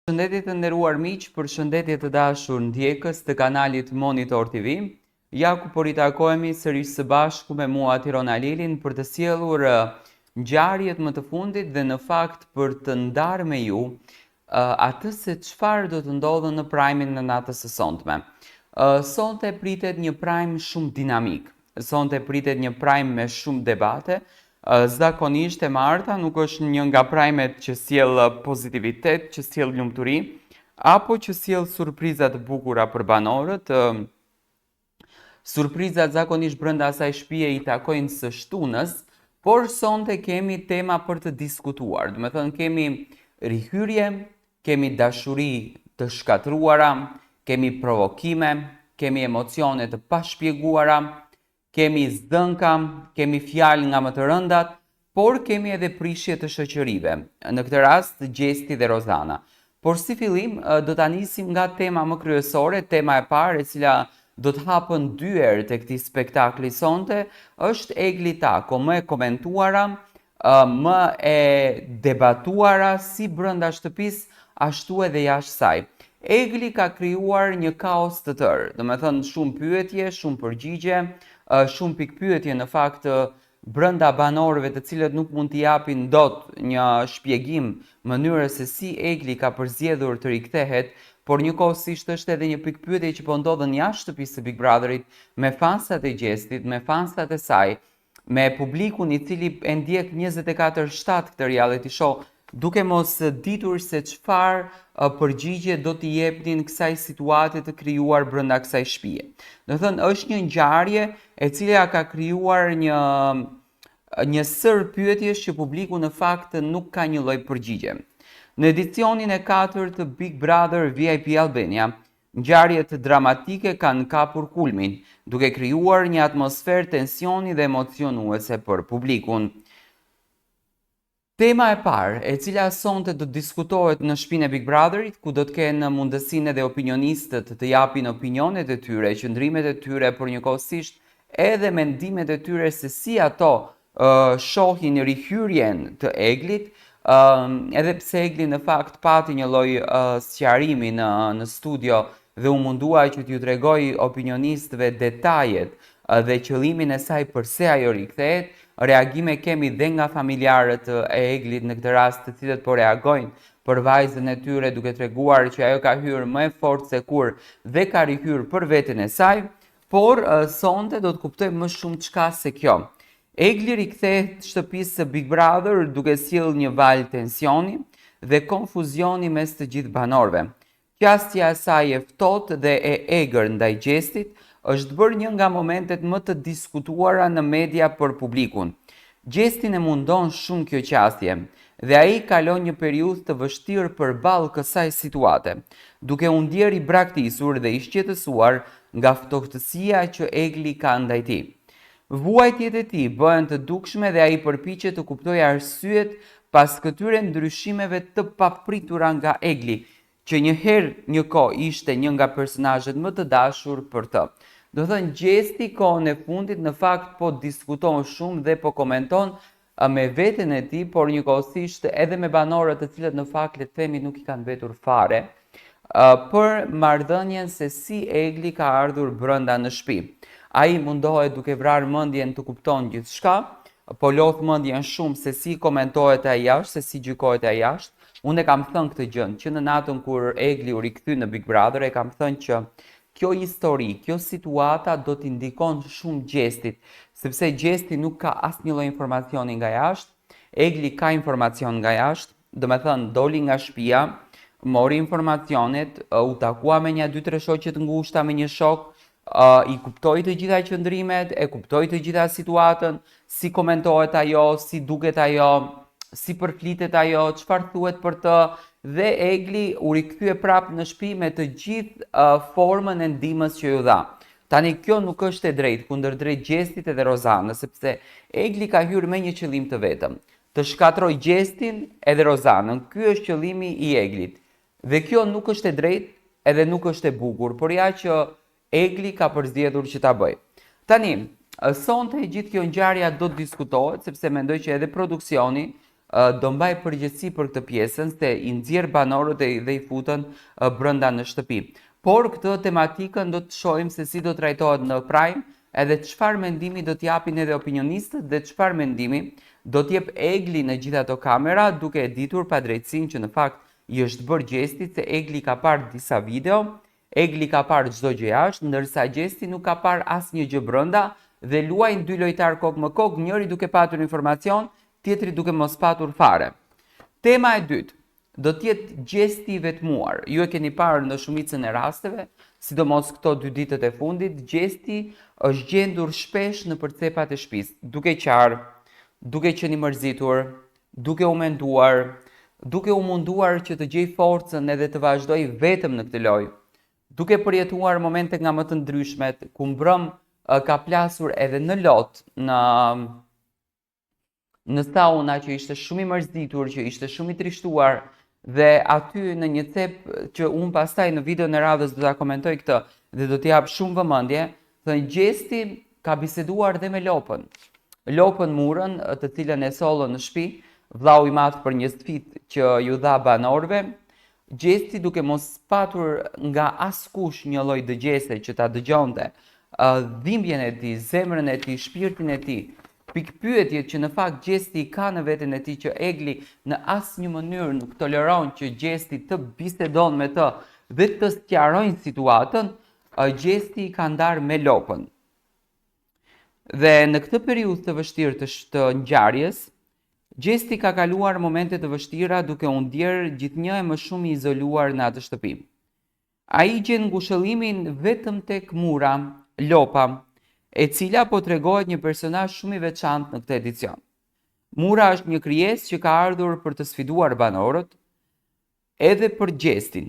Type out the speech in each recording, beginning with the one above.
Përshëndetje të nderuar miq, përshëndetje të dashur ndjekës të kanalit Monitor TV. Ja ku po ritakohemi sërish së bashku me mua Tiron Alilin për të sjellur ngjarjet më të fundit dhe në fakt për të ndarë me ju atë se çfarë do të ndodhë në Prime-in në natës së sotme. Sonte pritet një Prime shumë dinamik. Sonte pritet një Prime me shumë debate. Zakonisht e marta nuk është një nga primet që sjell pozitivitet, që sjell lumturi, apo që sjell surpriza të bukura për banorët. Surprizat zakonisht brenda asaj shtëpie i takojnë së shtunës, por sonte kemi tema për të diskutuar. Do të thënë kemi rihyrje, kemi dashuri të shkatruara, kemi provokime, kemi emocione të pashpjeguara, kemi zdënka, kemi fjalë nga më të rëndat, por kemi edhe prishje të shoqërive, në këtë rast Gjesti dhe Rozana. Por si fillim, do ta nisim nga tema më kryesore, tema e parë e cila do të hapën dyer të këtij spektakli sonte, është Egli Tako, më e komentuara, më e debatuara si brenda shtëpisë, ashtu edhe jashtë saj. Egli ka krijuar një kaos të tërë, do të thënë shumë pyetje, shumë përgjigje, shumë pikpyetje në fakt brenda banorëve të cilët nuk mund t'i japin dot një shpjegim mënyrës se si Egli ka përzgjedhur të rikthehet, por njëkohësisht është edhe një pikpyetje që po ndodhen jashtë shtëpisë së Big Brotherit me fansat e Gjestit, me fansat e saj, me publikun i cili e ndjek 24/7 këtë reality show, duke mos ditur se çfarë përgjigje do t'i jepnin kësaj situate të krijuar brenda kësaj shtëpie. Do thënë është një ngjarje e cila ka krijuar një sër pyetjesh që publiku në fakt nuk ka një lloj përgjigje. Në edicionin e 4 të Big Brother VIP Albania, ngjarjet dramatike kanë kapur kulmin, duke krijuar një atmosferë tensioni dhe emocionuese për publikun. Tema e parë, e cila sonte do të diskutohet në shtëpinë e Big Brotherit, ku do të kenë mundësinë edhe opinionistët të japin opinionet e tyre, qëndrimet e tyre, por njëkohësisht edhe mendimet e tyre se si ato shohin rihyrjen të Eglit, edhe pse Egli në fakt pati një lloj sqarimi në studio dhe u mundua që t'ju tregoj opinionistëve detajet dhe qëllimin e saj përse ajo rikthehet. Reagime kemi dhe nga familjarët e Eglit në këtë rast, të cilët po reagojnë për vajzën e tyre duke treguar që ajo ka hyrë më e fortë se kur dhe ka rihyrë për veten e saj, por sonte do të kuptojmë më shumë çka se kjo. Egli rikthehet shtëpisë së Big Brother duke sjellë një val tensioni dhe konfuzioni mes të gjithë banorëve. Qasja e saj e ftohtë dhe e egër ndaj Gjestit është bërë një nga momentet më të diskutuara në media për publikun. Gjestin e mundon shumë kjo qasje dhe ai kalon një periudhë të vështirë përballë kësaj situate, duke u ndjerë i braktisur dhe i shqetësuar nga ftohtësia që Egli ka ndaj tij. Vuajtjet e tij bëhen të dukshme dhe ai përpiqet të kuptojë arsyet pas këtyre ndryshimeve të papritura nga Egli, që një kohë ishte një nga personazhet më të dashur për të. Do thënë Gjesti kohën e fundit në fakt po diskuton shumë dhe po komenton me veten e tij, por njëkohësisht edhe me banorët të cilët në fakt le të themi nuk i kanë vetur fare, për marrëdhënien se si Egli ka ardhur brenda në shtëpi. Ai mundohet duke vrarë mendjen të kupton gjithçka, po lodh mendjen shumë se si komentohet ai jashtë, se si gjykohet ai jashtë. Unë e kam thënë këtë gjë, që në natën kur Egli u rikthy në Big Brother, e kam thënë që kjo histori, kjo situata do t'i ndikon shumë Gjestit, sepse Gjesti nuk ka asnjë lloj informacioni nga jashtë, Egli ka informacion nga jashtë, do me thënë doli nga shtëpia, mori informacionet, u takua me një 2-3 shoqe të ngushta me një shok, i kuptoi të gjitha qëndrimet, e kuptoi të gjitha situatën, si komentohet ajo, si duket ajo, si përflitet ajo, çfarë thuhet për të, dhe Egli u rikthye prapë në shtëpi me të gjithë formën e ndihmës që ju dha. Tani kjo nuk është e drejtë kundër drejt Gjestit edhe Rozanës, sepse Egli ka hyrë me një qëllim të vetëm, të shkatrojë Gjestin edhe Rozanën. Ky është qëllimi i Eglit. Dhe kjo nuk është e drejtë edhe nuk është e bukur, por ja që Egli ka përzgjedhur që ta bëjë. Tani, sonte gjithë kjo ngjarja do të diskutohet, sepse mendoj që edhe produksioni do mbaj përgjegjësi për këtë pjesën se i nxjerr banorët dhe i futën brenda në shtëpi. Por këtë tematikën do të shohim se si do trajtohet në Prime, edhe çfarë mendimi do t'japin edhe opinionistët dhe çfarë mendimi do t'jep Egli në gjitha ato kamera, duke e ditur pa drejtësinë që në fakt i është bërë Gjesti, se Egli ka parë disa video, Egli ka parë çdo gjë jashtë, ndërsa Gjesti nuk ka parë asnjë gjë brenda dhe luajnë dy lojtar kokë më kokë, njëri duke patur informacion, tjetri duke mos patur fare. Tema e dytë do t'jetë Gjesti i vetmuar. Ju e keni parë në shumicën e rasteve, sidomos këto 2 ditët e fundit, Gjesti është gjendur shpesh në përcepat e shtëpisë, duke qarë, duke qenë i mërzitur, duke u menduar, duke u munduar që të gjej forcën edhe të vazhdoj vetëm në këtë lojë, duke përjetuar momente nga më të ndryshmet, ku mbrëm ka plasur edhe në lot, në sauna, që ishte shumë i mërzitur, që ishte shumë i trishtuar, dhe aty në një cep që unë pastaj në video në radhës do ta komentoj këtë dhe do t'i jap shumë vëmendje, thënë Gjesti ka biseduar dhe me Lopën. Lopën Murën, të cilën e sollën në shtëpi, vllau i madh për një sfidë që ju dha banorëve, Gjesti duke mos patur nga askush një lloj dëgjese që ta dëgjonte dhimbjen e tij, zemrën e tij, shpirtin e tij, pikpyetjet që në fakt Gjesti ka në veten e tij, që Egli në asnjë mënyrë nuk toleron që Gjesti të bisedon me të dhe të sqarojnë situatën, Gjesti ka ndarë me Lopën. Dhe në këtë periudhë të vështirë të ngjarjes, Gjesti ka kaluar momente të vështira duke u ndjerë gjithnjë e më shumë i izoluar në atë shtëpi. Ai gjen ngushëllimin vetëm tek Mura, Lopa, e cila po tregohet një personazh shumë i veçantë në këtë edicion. Mura është një krijesë që ka ardhur për të sfiduar banorët, edhe për Gjestin.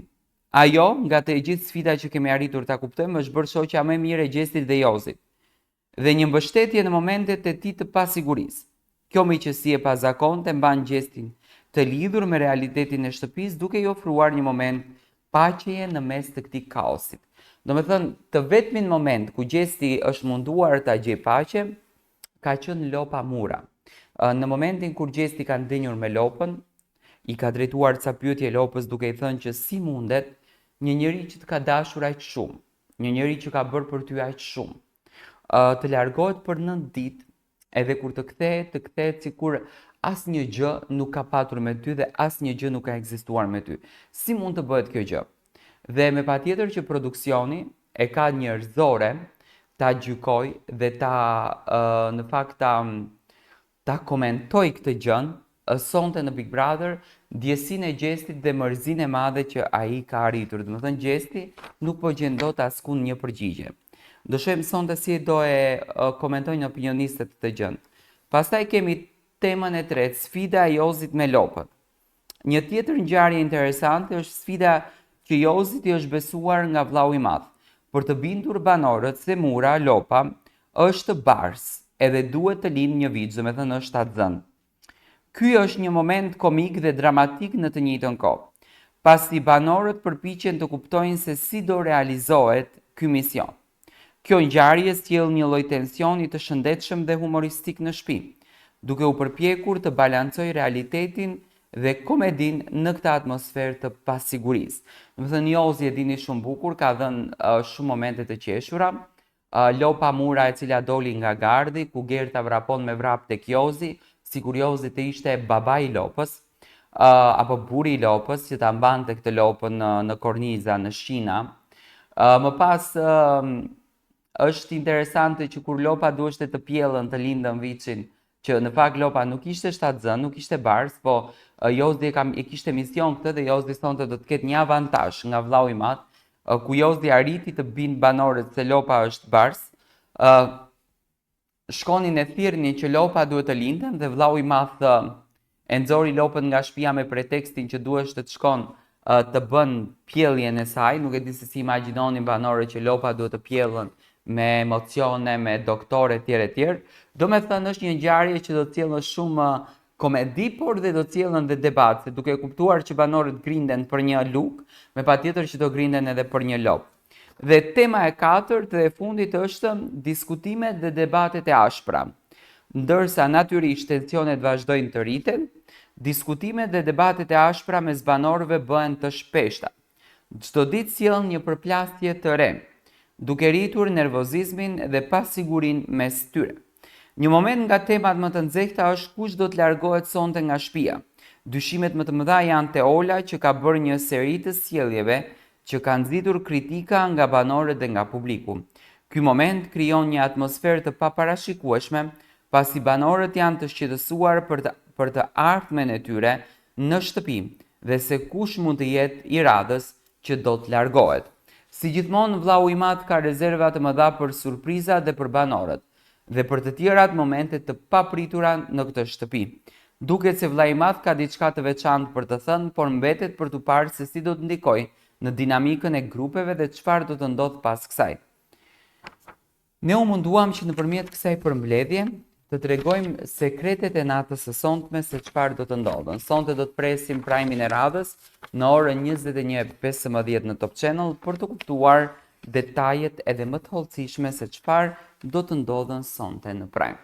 Ajo, nga të gjithë sfida që kemi arritur ta kuptojmë, është bërë shoqja më e mirë e Gjestit dhe Jozit, dhe një mbështetje në momentet e tij të pasigurisë. Kjo miqësi e pazakonte mban Gjestin të lidhur me realitetin e shtëpisë, duke i ofruar një moment paqeje në mes të këtij kaosit. Domethënë, të vetmin moment ku Gjesti është munduar ta gjej paqe, ka qenë Lopa Mura. Në momentin kur Gjesti ka ndenjur me Lopën, i ka drejtuar ca pyetje Lopës duke i thënë që si mundet një njeri që të ka dashur aq shumë, një njeri që ka bërë për ty aq shumë, të largohet për 9 ditë, edhe kur të kthehet sikur asnjë gjë nuk ka patur me ty dhe asnjë gjë nuk ka ekzistuar me ty. Si mund të bëhet kjo gjë? Dhe me patjetër që produksioni e ka njerëzore ta gjykoj dhe në fakt ta komentoj këtë gjën, sonte në Big Brother ndjesinë e Gjestit dhe mërzinë e madhe që ai ka arritur. Domethënë Gjesti nuk po gjen dot askund një përgjigje. Do shohim sonte si do e komentojnë opinionistët këtë gjën. Pastaj kemi temën e tretë, sfida e Jozit me Lopën. Një tjetër ngjarje interesante është sfida që Jozit i është besuar nga vllau i madh, për të bindur banorët se Mura, Lopa, është bars, edhe duhet të lindë një vit, domethënë është atzën. Ky është një moment komik dhe dramatik në të njëjtën kohë, pasi banorët përpiqen të kuptojnë se si do realizohet ky mision. Kjo ngjarje sjell një lloj tensioni të shëndetshëm dhe humoristik në shtëpi, duke u përpjekur të balancojë realitetin dhe komedin në këtë atmosferë të pasigurisë. Domethënë Jozi, e dini shumë bukur, ka dhënë shumë momente të qeshura. Lopa Mura, e cila doli nga gardi, ku Gerta vrapon me vrap tek Jozi, sikur Jozi të ishte babai i Lopës, apo buri i Lopës, që ta mbante këtë Lopën në korniza, në shina. Më pas është interesante që kur Lopa duheshte të pjellën të lindën viçin, që në fakt Lopa nuk ishte shtatzën, nuk ishte bars, po Jozi e kishte mision këtë dhe Jozi sonte do të ketë një avantazh nga vllau i madh, ku Jozi arriti të bindë banorët se Lopa është bars. Shkonin e thirrnin që Lopa duhet të lindën dhe vllau i madh e nxori Lopën nga shtëpia me pretekstin që duheshte të shkon të bën pjelljen e saj. Nuk e di se si imagjinonin banorët që Lopa duhet të pjellën me emocione, me doktore etj. Domethënë është një ngjarje që do të sjellë shumë komedi, por dhe do të sjellën dhe debat, se duke kuptuar që banorët grinden për një luk, me patjetër që do grinden edhe për një lop. Dhe tema e katërt dhe e fundit është diskutimet dhe debatet e ashpra. ndërsa natyrisht tensionet vazhdojnë të rriten, diskutimet dhe debatet e ashpra mes banorëve bëhen të shpeshta. Çdo ditë sjell një përplasje të re, duke rritur nervozizmin dhe pasigurinë mes tyre. Një moment nga temat më të nxehta është kush do të largohet sonte nga shtëpia. Dyshimet më të mëdha janë te Ola, që ka bërë një seri të sjelljeve që kanë nxitur kritika nga banorët dhe nga publiku. Ky moment krijon një atmosferë të paparashikueshme, pasi banorët janë të shqetësuar për të ardhmen e tyre në shtëpi dhe se kush mund të jetë i radhës që do të largohet. Si gjithmonë, vllau i madh ka rezerva të mëdha për surpriza dhe për banorët, dhe për të tjerat momente të papritura në këtë shtëpi. Duket se vllai i madh ka diçka të veçantë për të thënë, por mbetet për të parë se si do të ndikojë në dinamikën e grupeve dhe çfarë do të ndodhë pas kësaj. Ne u munduam që nëpërmjet kësaj përmbledhje të tregojmë sekretet e natës së sonte se çfarë do të ndodhën. Sonte do të presim prajmin e radhës në orën 21:15 në Top Channel për të kuptuar detajet edhe më të hollësishme se çfarë do të ndodhën sonte në prajm.